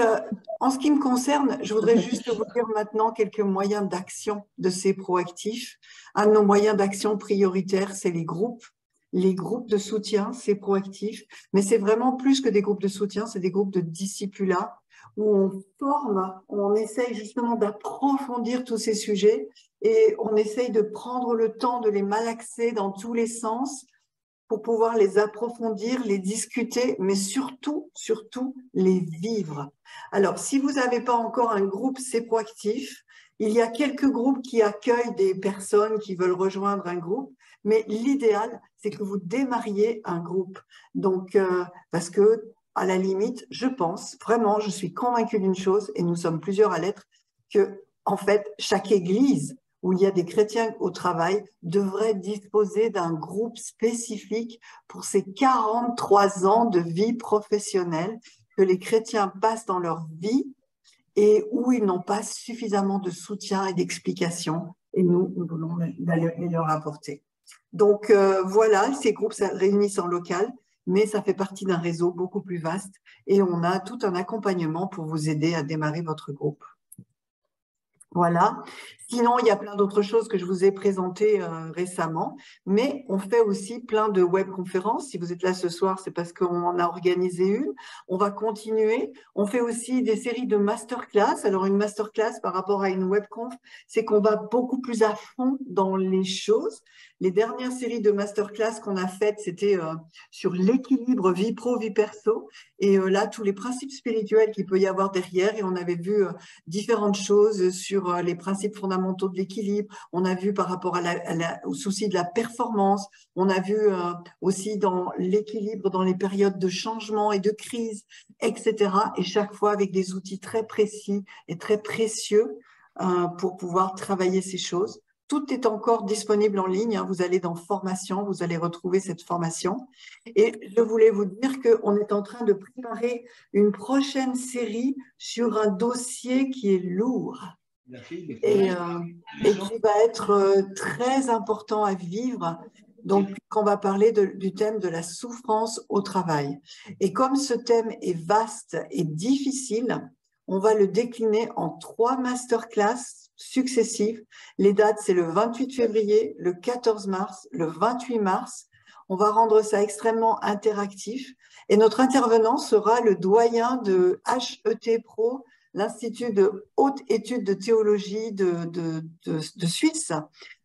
en ce qui me concerne, je voudrais juste vous dire maintenant quelques moyens d'action de ces proactifs. Un de nos moyens d'action prioritaires, c'est les groupes. Les groupes de soutien, c'est proactif, mais c'est vraiment plus que des groupes de soutien, c'est des groupes de discipulat où on forme, où on essaye justement d'approfondir tous ces sujets et on essaye de prendre le temps de les malaxer dans tous les sens pour pouvoir les approfondir, les discuter, mais surtout les vivre. Alors, si vous n'avez pas encore un groupe C'est Proactif, il y a quelques groupes qui accueillent des personnes qui veulent rejoindre un groupe, mais l'idéal, c'est que vous démarriez un groupe. Donc, parce que, à la limite, je pense, vraiment, je suis convaincue d'une chose, et nous sommes plusieurs à l'être, que, en fait, chaque église où il y a des chrétiens au travail devrait disposer d'un groupe spécifique pour ces 43 ans de vie professionnelle que les chrétiens passent dans leur vie et où ils n'ont pas suffisamment de soutien et d'explication. Et nous voulons les leur apporter. Donc voilà, ces groupes se réunissent en local, mais ça fait partie d'un réseau beaucoup plus vaste et on a tout un accompagnement pour vous aider à démarrer votre groupe. Voilà. Sinon, il y a plein d'autres choses que je vous ai présentées récemment, mais on fait aussi plein de webconférences. Si vous êtes là ce soir, c'est parce qu'on en a organisé une. On va continuer. On fait aussi des séries de masterclass. Alors, une masterclass par rapport à une webconf, c'est qu'on va beaucoup plus à fond dans les choses. Les dernières séries de masterclass qu'on a faites, c'était sur l'équilibre vie pro, vie perso. Et là, tous les principes spirituels qu'il peut y avoir derrière. Et on avait vu différentes choses sur les principes fondamentaux de l'équilibre. On a vu par rapport au souci de la performance. On a vu aussi dans l'équilibre dans les périodes de changement et de crise, etc. Et chaque fois avec des outils très précis et très précieux pour pouvoir travailler ces choses. Tout est encore disponible en ligne. Hein. Vous allez dans formation, vous allez retrouver cette formation. Et je voulais vous dire qu'on est en train de préparer une prochaine série sur un dossier qui est lourd et qui va être très important à vivre. Donc, on va parler du thème de la souffrance au travail. Et comme ce thème est vaste et difficile, on va le décliner en 3 masterclass successives. Les dates, c'est le 28 février, le 14 mars, le 28 mars. On va rendre ça extrêmement interactif. Et notre intervenant sera le doyen de HET Pro, l'Institut de haute étude de théologie de Suisse,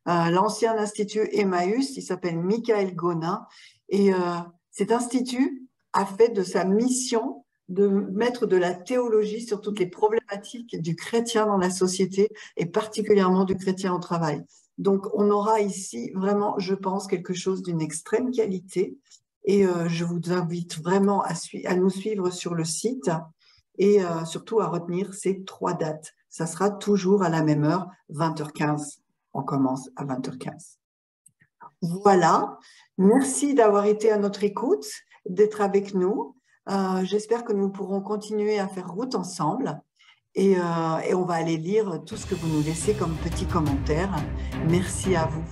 l'ancien institut Emmaüs, il s'appelle Michael Gonin. Et cet institut a fait de sa mission de mettre de la théologie sur toutes les problématiques du chrétien dans la société et particulièrement du chrétien au travail. Donc, on aura ici vraiment, je pense, quelque chose d'une extrême qualité. Et je vous invite vraiment à nous suivre sur le site et surtout à retenir ces 3 dates. Ça sera toujours à la même heure, 20h15. On commence à 20h15. Voilà. Merci d'avoir été à notre écoute, d'être avec nous. J'espère que nous pourrons continuer à faire route ensemble. et on va aller lire tout ce que vous nous laissez comme petits commentaires. Merci à vous.